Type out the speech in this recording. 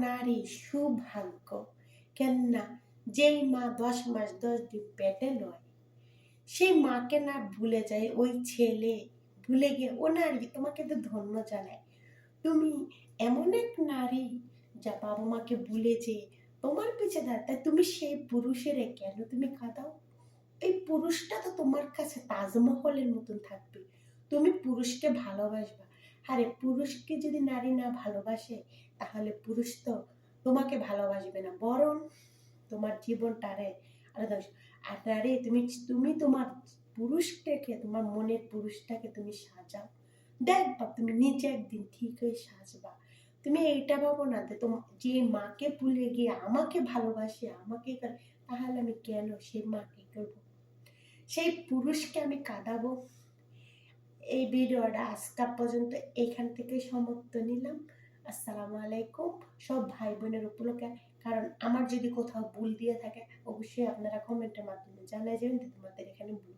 নারী সৌভাগ্য, কেননা যেই মা 10 মাস 10 দিন পেটে নয়, সেই মাকে না ভুলে যায় ওই ছেলে, ভুলে গিয়ে ও নারী তোমাকে তো ধন্য জানায়। তুমি এমন এক নারী যা বাবা মাকে ভুলে যে তোমার পিছে দাঁড়ায়, তাই তুমি সেই পুরুষের কেন তুমি কাঁদাও? এই পুরুষটা তো তোমার কাছে তাজমহলের মতন থাকবে, তুমি পুরুষকে ভালোবাসবা। আরে পুরুষকে যদি নারী না ভালোবাসে, তাহলে পুরুষ তো তোমাকে ভালোবাসবে না, বরং তোমার জীবনটারে আলাদা। আর নারী তুমি তুমি তোমার পুরুষটাকে, তোমার মনের পুরুষটাকে তুমি সাজাও। দেখবা তুমি নিজে একদিন ঠিক হয়ে সাজবা। তুমি এইটা ভাবো না যে যে মাকে ভুলে গিয়ে আমাকে ভালোবাসে, আমাকে তাহলে আমি কেন সেই মাকে করবো, সেই পুরুষকে আমি কাঁদাবো? এই ভিডিওটা আজকে পর্যন্ত এখান থেকে সমাপ্ত নিলাম। আসসালামু আলাইকুম সব ভাই বোনের উপলক্ষে। কারণ আমার যদি কোথাও ভুল দিয়ে থাকে, অবশ্যই আপনারা কমেন্টের মাধ্যমে জানাই যাবেন তোমাদের এখানে ভুল